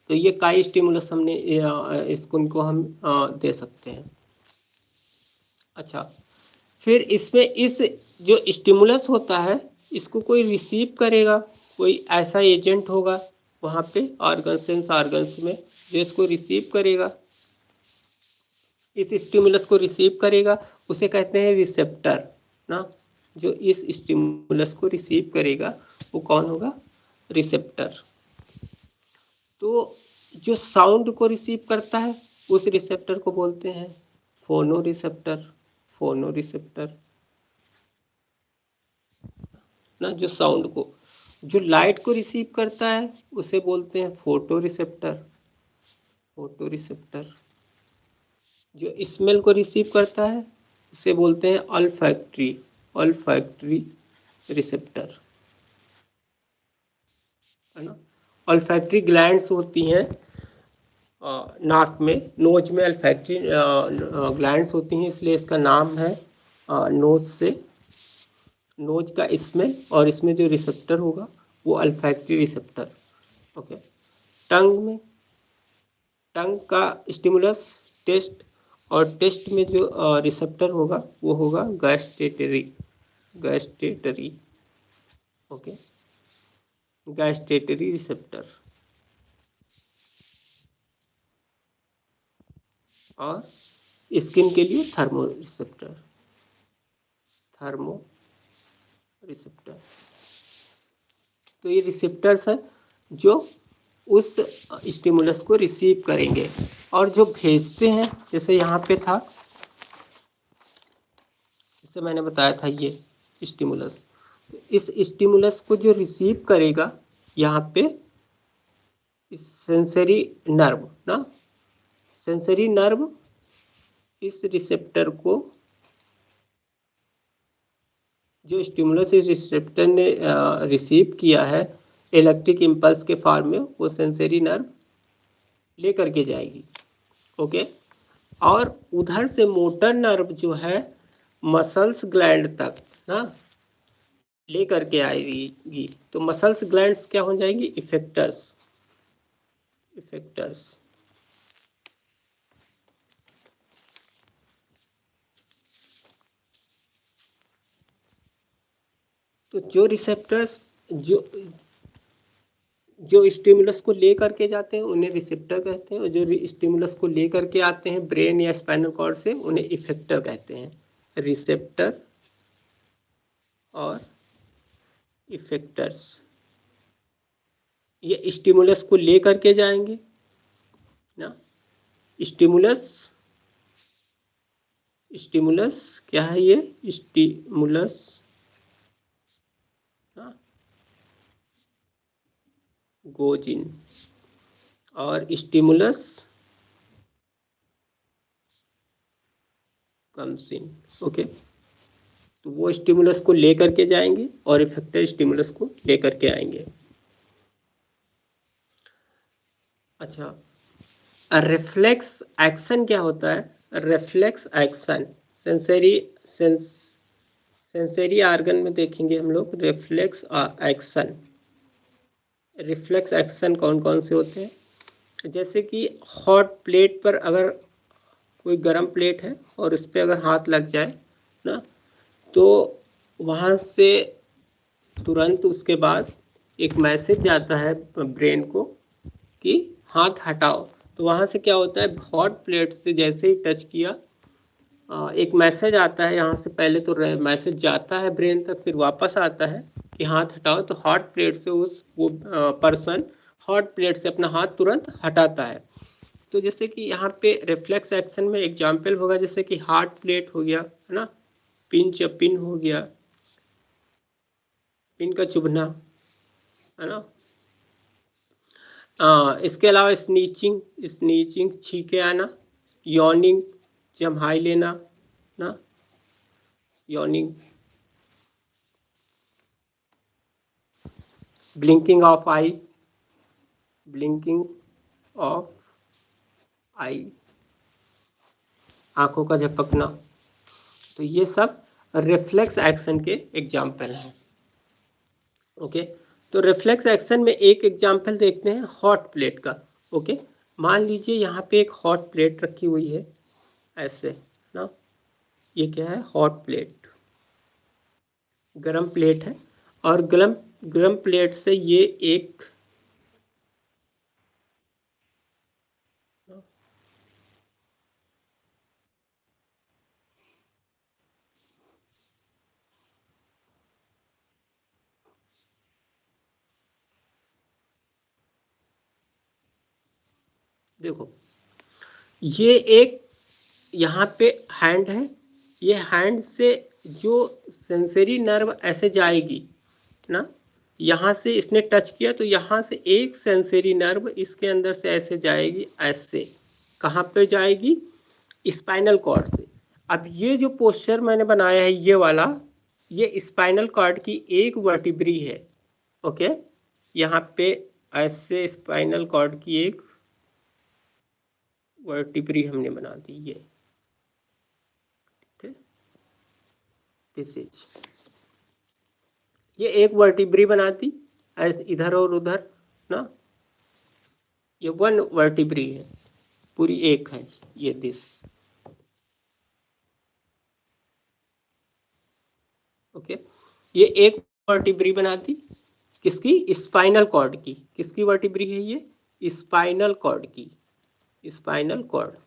तो ये का स्टिमुलस हमने स्किन को हम दे सकते हैं। अच्छा, फिर इसमें इस जो स्टिमुलस होता है इसको कोई रिसीव करेगा, कोई ऐसा एजेंट होगा वहाँ पे ऑर्गन, सेंस ऑर्गन्स में जो इसको रिसीव करेगा, इस स्टिमुलस को रिसीव करेगा, उसे कहते हैं रिसेप्टर ना। जो इस स्टिमुलस को रिसीव करेगा वो कौन होगा, रिसेप्टर। तो जो साउंड को रिसीव करता है उस रिसेप्टर को बोलते हैं फोनो रिसेप्टर, फोनो रिसेप्टर ना। जो साउंड को, जो लाइट को रिसीव करता है उसे बोलते हैं फोटो रिसेप्टर, फोटो रिसेप्टर। जो स्मेल को रिसीव करता है उसे बोलते हैं ऑल्फैक्टरी, ऑल्फैक्टरी रिसेप्टर, है ना। ऑल्फैक्टरी ग्लैंड्स होती हैं नाक में, नोज में अल्फैक्टरी ग्लैंड्स होती हैं, इसलिए इसका नाम है नोज से, नोज का स्मेल, और इसमें जो रिसेप्टर होगा वो अल्फैक्टरी रिसेप्टर। ओके। टंग में, टंग का स्टिमुलस टेस्ट, और टेस्ट में जो रिसेप्टर होगा वो होगा gustatory, gustatory. Okay, gustatory receptor. और स्किन के लिए थर्मो रिसेप्टर, थर्मो रिसेप्टर। तो ये रिसेप्टर्स हैं जो उस स्टिमुलस को रिसीव करेंगे, और जो भेजते हैं, जैसे यहाँ पे था, जैसे मैंने बताया था ये स्टिमुलस, इस स्टिमुलस को जो रिसीव करेगा यहाँ पे सेंसरी नर्व ना, सेंसरी नर्व इस रिसेप्टर को, जो स्टिमुलस इस रिसेप्टर ने रिसीव किया है इलेक्ट्रिक इम्पल्स के फॉर्म में, वो सेंसरी नर्व लेकर के जाएगी। ओके। और उधर से मोटर नर्व जो है मसल्स ग्लैंड तक ना लेकर के आएगी। तो मसल्स ग्लैंड्स क्या हो जाएंगी? Effectors, effectors. तो जो रिसेप्टर्स जो जो स्टिमुलस को ले करके जाते हैं उन्हें रिसेप्टर कहते हैं, और जो स्टिमुलस को ले करके आते हैं ब्रेन या स्पाइनल कॉर्ड से उन्हें इफेक्टर कहते हैं। रिसेप्टर और इफेक्टर्स, ये स्टिमुलस को ले करके जाएंगे ना। स्टिमुलस, स्टिमुलस क्या है? ये स्टिमुलस गोज इन, और स्टिमुलस कम्स इन। ओके। तो वो स्टिमुलस को लेकर के जाएंगे और इफेक्टर स्टिमुलस को लेकर के आएंगे। अच्छा, रिफ्लेक्स एक्शन क्या होता है? रिफ्लेक्स एक्शन सेंसरी ऑर्गन में देखेंगे हम लोग रिफ्लेक्स एक्शन। रिफ्लेक्स एक्शन कौन कौन से होते हैं? जैसे कि हॉट प्लेट पर अगर कोई गरम प्लेट है और उस पर अगर हाथ लग जाए ना, तो वहाँ से तुरंत उसके बाद एक मैसेज जाता है ब्रेन को कि हाथ हटाओ। तो वहाँ से क्या होता है, हॉट प्लेट से जैसे ही टच किया एक मैसेज आता है यहाँ से, पहले तो मैसेज जाता है ब्रेन तक, फिर वापस आता है कि हाथ हटाओ। तो हॉट प्लेट से वो पर्सन हॉट प्लेट से अपना हाथ तुरंत हटाता है। तो जैसे कि यहाँ पे रिफ्लेक्स एक्शन में एग्जाम्पल होगा, जैसे कि हॉट प्लेट हो गया है ना, पिन हो गया, पिन का चुभना है ना। इसके अलावा स्नीचिंग, स्नीचिंग छींके आना, यॉर्निंग जम्हाई लेना ना, yawning, blinking of eye, blinking of eye, आंखों का झपकना। तो ये सब रिफ्लेक्स एक्शन के एग्जाम्पल हैं। ओके। तो रिफ्लेक्स एक्शन में एक एग्जाम्पल देखते हैं हॉट प्लेट का। ओके। मान लीजिए यहाँ पे एक हॉट प्लेट रखी हुई है ऐसे ना, ये क्या है? हॉट प्लेट, गरम प्लेट है, और गरम प्लेट से ये एक देखो, ये एक यहाँ पे हैंड है, ये हैंड से जो सेंसरी नर्व ऐसे जाएगी ना, यहाँ से इसने टच किया तो यहाँ से एक सेंसरी नर्व इसके अंदर से ऐसे जाएगी, ऐसे कहाँ पे जाएगी? स्पाइनल कॉर्ड से। अब ये जो पोस्चर मैंने बनाया है ये वाला, ये स्पाइनल कॉर्ड की एक वर्टिब्री है। ओके। यहाँ पे ऐसे स्पाइनल कॉर्ड की एक वर्टिब्री हमने बना दी, ये ठीक है, दिस इज, ये एक वर्टिब्री बनाती ऐसे इधर और उधर ना, ये वन वर्टिब्री है, पूरी एक है ये दिस, ओके। ये एक वर्टिब्री बनाती किसकी, स्पाइनल कॉर्ड की, किसकी वर्टिब्री है ये, स्पाइनल कॉर्ड की, spinal cord,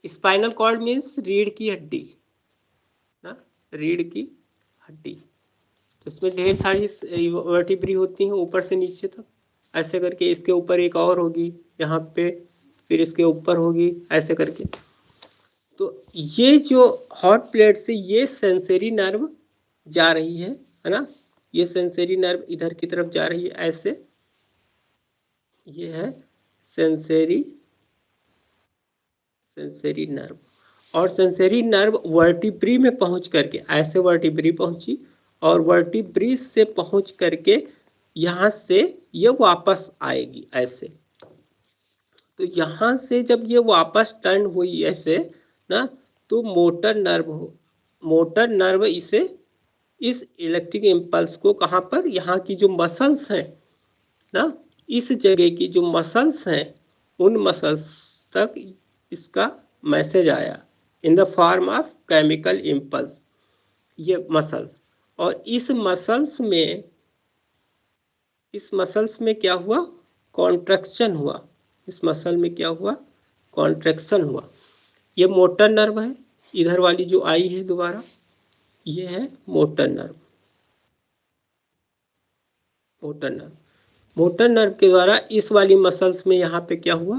spinal cord means रीढ़ की हड्डी ना, रीढ़ की हड्डी, तो इसमें ढेर सारी वर्टिब्री होती हैं ऊपर से नीचे तक, ऐसे करके इसके ऊपर एक और होगी यहाँ पे, फिर इसके ऊपर होगी ऐसे करके। तो ये जो हॉट प्लेट से ये सेंसरी नर्व जा रही है ना, ये सेंसरी नर्व इधर की तरफ जा रही है ऐसे, ये है सेंसरी नर्व, और सेंसरी नर्व वर्टिब्री में पहुंच करके ऐसे वर्टिब्री पहुंची, और वर्टिब्री से पहुंच करके यहाँ से ये वापस आएगी ऐसे, तो यहाँ से जब ये वापस टर्न हुई ऐसे ना, तो मोटर नर्व इसे, इस इलेक्ट्रिक इम्पल्स को कहाँ पर, यहाँ की जो मसल्स हैं ना, इस जगह की जो मसल्स हैं उन मसल्स तक इसका मैसेज आया in the form of chemical impulse, ये मसल्स, और इस मसल्स में क्या हुआ, कॉन्ट्रैक्शन हुआ, इस मसल में क्या हुआ, कॉन्ट्रैक्शन हुआ। ये मोटर नर्व है, इधर वाली जो आई है दोबारा, ये है मोटर नर्व, मोटर नर्व के द्वारा इस वाली मसल्स में यहाँ पे क्या हुआ,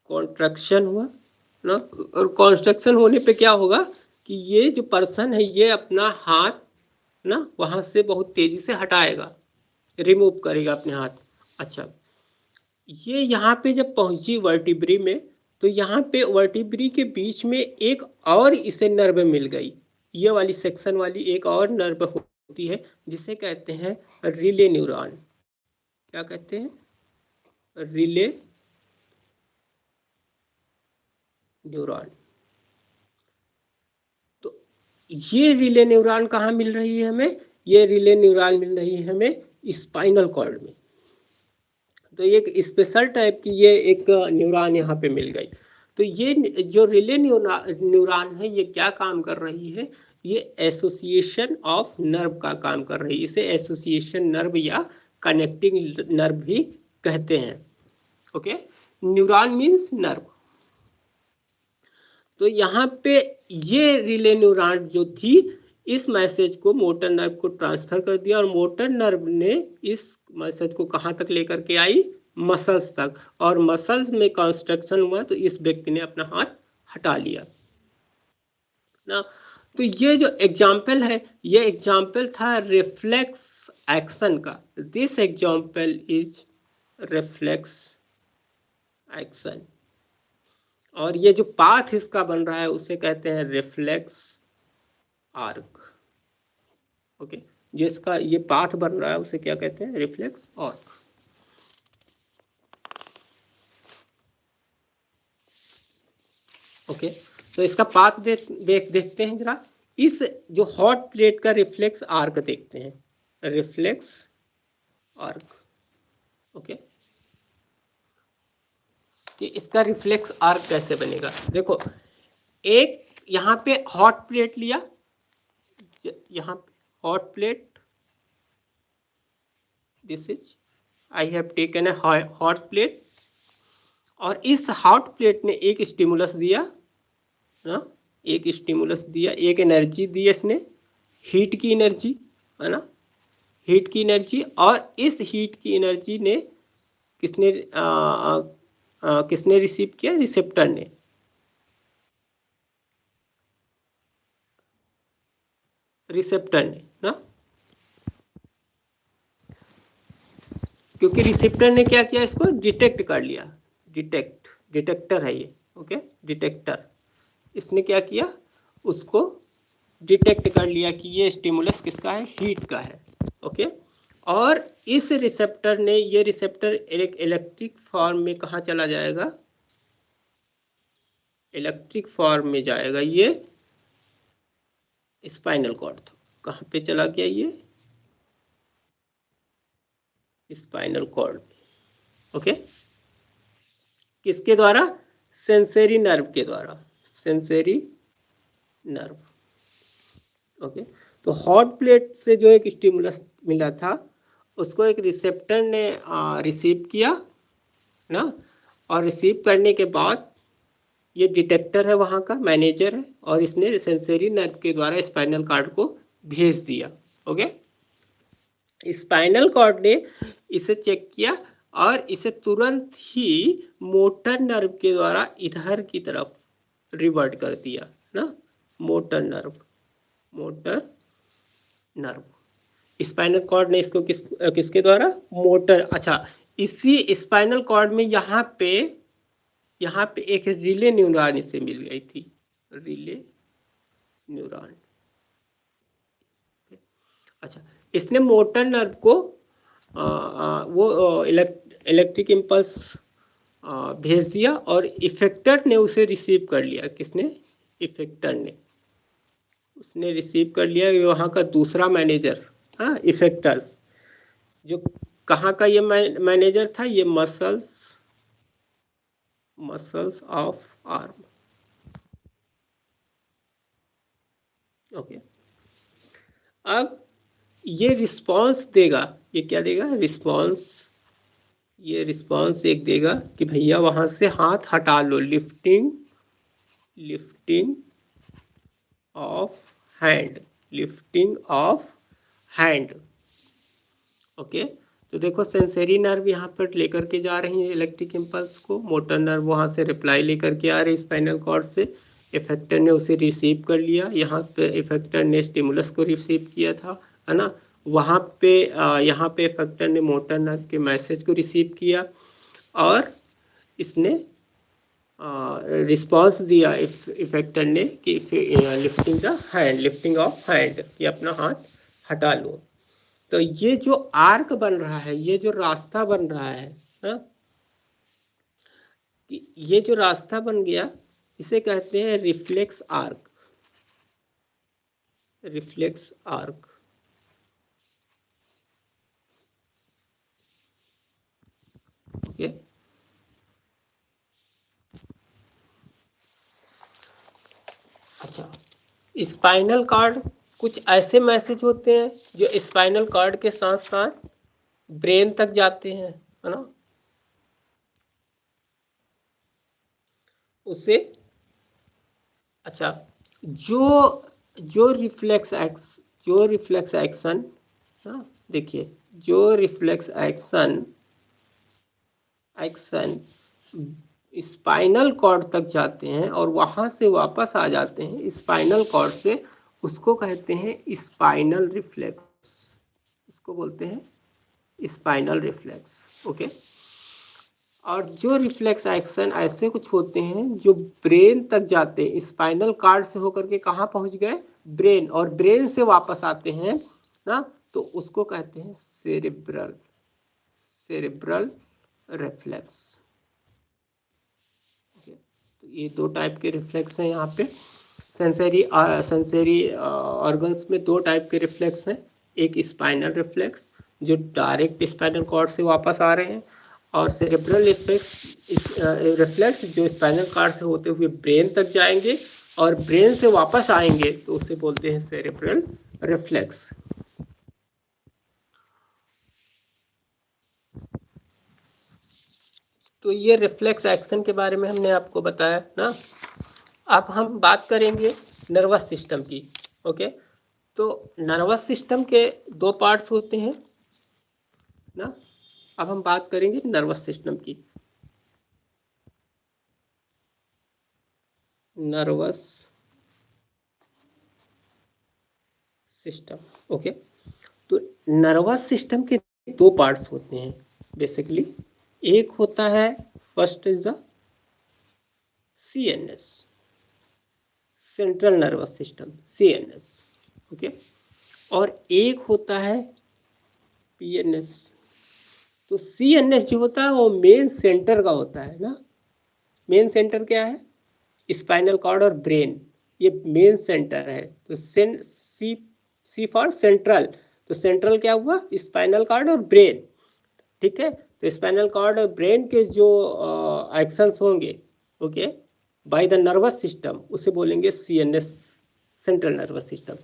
कॉन्ट्रैक्शन हुआ ना, और कॉन्ट्रैक्शन होने पे क्या होगा कि ये जो पर्सन है ये अपना हाथ ना वहां से बहुत तेजी से हटाएगा, रिमूव करेगा अपने हाथ। अच्छा, ये यहाँ पे जब पहुंची वर्टिब्री में, तो यहाँ पे वर्टिब्री के बीच में एक और इसे नर्व मिल गई, ये वाली सेक्शन वाली एक और नर्व होती है जिसे कहते हैं रिले न्यूरॉन। क्या कहते हैं, रिले न्यूरॉन। तो ये रिले न्यूरॉन कहाँ मिल रही है हमें, ये रिले न्यूरॉन मिल रही है हमें स्पाइनल कॉर्ड में। तो एक स्पेशल टाइप की ये एक न्यूरॉन यहाँ पे मिल गई। तो ये जो रिले न्यूरॉन है ये क्या काम कर रही है, ये एसोसिएशन ऑफ नर्व का काम कर रही है, इसे एसोसिएशन नर्व या कनेक्टिंग नर्व भी कहते हैं। Okay, neuron means nerve. तो यहाँ पे ये रिले न्यूरॉन जो थी इस मैसेज को मोटर नर्व को ट्रांसफर कर दिया, और मोटर नर्व ने इस मैसेज को कहाँ तक लेकर के आई, मसल्स तक, और मसल्स में कंस्ट्रक्शन हुआ तो इस व्यक्ति ने अपना हाथ हटा लिया ना। तो ये जो एग्जाम्पल है, ये एग्जाम्पल था रिफ्लेक्स एक्शन का, this example is reflex action, और ये जो पाथ इसका बन रहा है उसे कहते हैं रिफ्लेक्स आर्क। ओके, जिसका ये पाथ बन रहा है उसे क्या कहते हैं, रिफ्लेक्स आर्क। ओके, तो इसका पाथ देखते हैं जरा, इस जो हॉट प्लेट का रिफ्लेक्स आर्क देखते हैं, रिफ्लेक्स आर्क। ओके, कि इसका रिफ्लेक्स आर्क कैसे बनेगा, देखो एक यहाँ पे हॉट प्लेट लिया, यहाँ hot plate, this is I have taken a hot plate, और इस हॉट प्लेट ने एक स्टिमुलस दिया ना, एक स्टिमुलस दिया, एक एनर्जी दी इसने, हीट की एनर्जी है ना, हीट की एनर्जी, और इस हीट की एनर्जी ने किसने रिसीव किया, रिसेप्टर ने। रिसेप्टर ने ना, क्योंकि रिसेप्टर ने क्या किया, इसको डिटेक्ट कर लिया, डिटेक्टर है ये। ओके, डिटेक्टर, इसने क्या किया, उसको डिटेक्ट कर लिया कि ये स्टिमुलस किसका है, हीट का है। ओके, और इस रिसेप्टर ने, ये रिसेप्टर एक इलेक्ट्रिक फॉर्म में कहाँ चला जाएगा, इलेक्ट्रिक फॉर्म में जाएगा ये स्पाइनल कॉर्ड। कहाँ पे चला गया ये? Spinal cord. ओके, किसके द्वारा? सेंसरी नर्व के द्वारा, सेंसरी नर्व। ओके, तो हॉट प्लेट से जो एक स्टिमुलस मिला था उसको एक रिसेप्टर ने रिसीव किया ना, और रिसीव करने के बाद ये डिटेक्टर है वहाँ का, मैनेजर है, और इसने सेंसरी नर्व के द्वारा स्पाइनल कॉर्ड को भेज दिया। ओके, स्पाइनल कॉर्ड ने इसे चेक किया और इसे तुरंत ही मोटर नर्व के द्वारा इधर की तरफ रिवर्ट कर दिया ना, motor nerve, motor nerve. Spinal cord ने इसको किसके द्वारा? मोटर। अच्छा, इसी स्पाइनल कॉर्ड में यहाँ पे एक रिले न्यूरॉन इसे मिल गई थी, रिले न्यूरॉन। अच्छा, इसने मोटर नर्व को वो इलेक्ट्रिक इम्पल्स भेज दिया और इफेक्टर ने उसे रिसीव कर लिया। किसने? इफेक्टर ने, उसने रिसीव कर लिया। वहाँ का दूसरा मैनेजर, हाँ, इफेक्टर्स, जो कहाँ का ये मैनेजर था? ये मसल्स ऑफ आर्म। ओके, अब ये रिस्पॉन्स देगा, ये क्या देगा? रिस्पॉन्स। ये रिस्पॉन्स एक देगा कि भैया वहां से हाथ हटा लो, lifting of hand, lifting of hand. Okay, तो देखो सेंसरी नर्व यहाँ पर लेकर के जा रही है इलेक्ट्रिक इम्पल्स को, मोटर नर्व वहाँ से रिप्लाई लेकर के आ रही है स्पाइनल कॉर्ड से, इफेक्टर ने उसे रिसीव कर लिया। यहाँ पे इफेक्टर ने स्टिमुलस को रिसीव किया था, है ना। वहाँ पे यहाँ पे इफेक्टर ने मोटर नर्व के मैसेज को रिसीव किया और इसने रिस्पॉन्स दिया इफेक्टर ने कि lifting the hand, lifting of hand, कि अपना हाथ हटा लो। तो ये जो आर्क बन रहा है, ये जो रास्ता बन रहा है ना, कि ये जो रास्ता बन गया इसे कहते हैं reflex arc, reflex arc. Okay, अच्छा, स्पाइनल कॉर्ड, कुछ ऐसे मैसेज होते हैं जो स्पाइनल कॉर्ड के साथ साथ ब्रेन तक जाते हैं, है ना। उसे, अच्छा, जो जो रिफ्लेक्स एक्शन, देखिए, जो रिफ्लेक्स एक्शन स्पाइनल कॉर्ड तक जाते हैं और वहां से वापस आ जाते हैं स्पाइनल कॉर्ड से, उसको कहते हैं स्पाइनल रिफ्लेक्स, इसको बोलते हैं स्पाइनल रिफ्लेक्स। ओके, और जो रिफ्लेक्स एक्शन ऐसे कुछ होते हैं जो ब्रेन तक जाते हैं, स्पाइनल कॉर्ड से होकर के कहाँ पहुंच गए? ब्रेन, और ब्रेन से वापस आते हैं ना, तो उसको कहते हैं सेरेब्रल रिफ्लेक्स। तो ये दो टाइप के रिफ्लेक्स हैं यहाँ पे। सेंसरी ऑर्गन्स में दो टाइप के रिफ्लेक्स हैं, एक स्पाइनल रिफ्लेक्स जो डायरेक्ट स्पाइनल कॉर्ड से वापस आ रहे हैं, और सेरेब्रल रिफ्लेक्स जो स्पाइनल कॉर्ड से होते हुए ब्रेन तक जाएंगे और ब्रेन से वापस आएंगे, तो उसे बोलते हैं सेरेब्रल रिफ्लेक्स। तो ये रिफ्लेक्स एक्शन के बारे में हमने आपको बताया ना। अब हम बात करेंगे नर्वस सिस्टम की। ओके, तो नर्वस सिस्टम के दो पार्ट्स होते हैं ना। अब हम बात करेंगे नर्वस सिस्टम की। नर्वस सिस्टम, ओके, तो नर्वस सिस्टम के दो पार्ट्स होते हैं बेसिकली। एक होता है, first is the CNS, central nervous system, CNS. Okay, और एक होता है पीएनएस। तो सीएनएस जो होता है वो मेन सेंटर का होता है ना। मेन सेंटर क्या है? स्पाइनल कॉर्ड और ब्रेन, ये मेन सेंटर है। तो सी फॉर सेंट्रल, तो सेंट्रल क्या हुआ, स्पाइनल कॉर्ड और ब्रेन, ठीक है। तो स्पाइनल कॉर्ड और ब्रेन के जो एक्शंस होंगे, okay, by the nervous system, उसे बोलेंगे सीएनएस, सेंट्रल नर्वस सिस्टम।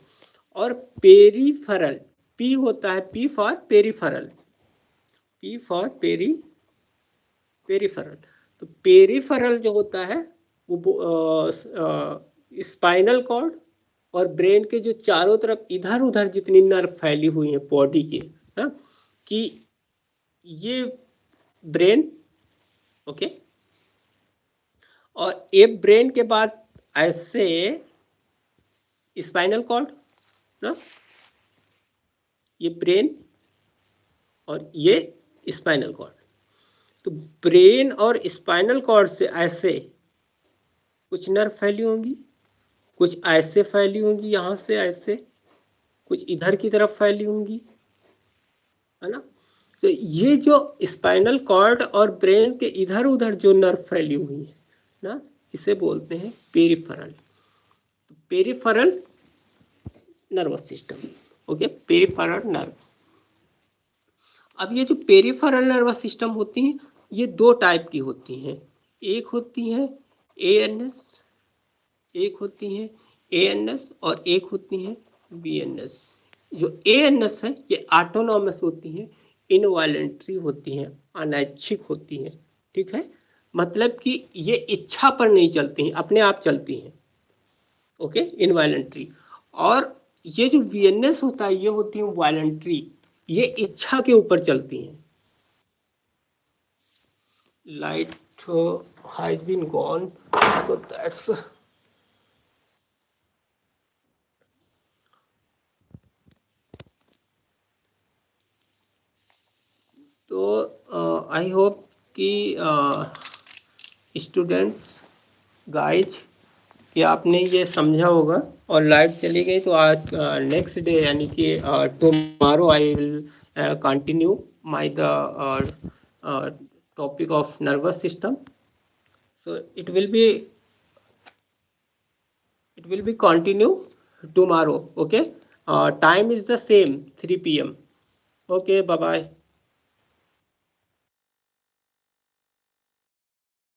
और पेरिफेरल, पी होता है, P for peripheral, P for peripheral. तो पेरिफेरल जो होता है वो स्पाइनल कॉर्ड और ब्रेन के जो चारों तरफ इधर उधर जितनी नर्व फैली हुई है बॉडी के, ना, कि ये ब्रेन, ओके, और ए ब्रेन के बाद ऐसे स्पाइनल कॉर्ड ना, ये ब्रेन और ये स्पाइनल कॉर्ड। तो ब्रेन और स्पाइनल कॉर्ड से ऐसे कुछ नर्व फैली होंगी, कुछ ऐसे फैली होंगी, यहां से ऐसे, कुछ इधर की तरफ फैली होंगी, है ना। तो ये जो स्पाइनल कॉर्ड और ब्रेन के इधर उधर जो नर्व फैली हुई है ना, इसे बोलते हैं पेरिफेरल। तो peripheral nervous system, okay, peripheral nerve. अब ये जो पेरिफेरल नर्वस सिस्टम होती हैं, ये दो टाइप की होती हैं। एक होती है एएनएस, एक होती है एएनएस और एक होती है बीएनएस। जो एएनएस है ये ऑटोनॉमस होती हैं, इनवॉलेंट्री होती हैं, अनैच्छिक होती हैं, ठीक है। मतलब कि ये इच्छा पर नहीं चलती हैं, अपने आप चलती हैं, ओके, इनवॉलेंट्री। और ये जो बीएनएस होता है ये होती है वॉलेंट्री, ये इच्छा के ऊपर चलती हैं। Light has been gone, so that's तो आई होप कि स्टूडेंट्स गाइज कि आपने ये समझा होगा। और लाइट चली गई तो आज नेक्स्ट डे यानी कि tomorrow I will continue my the topic of nervous system. So it will be continue tomorrow, okay. Time is the same, 3 p.m. okay, bye bye.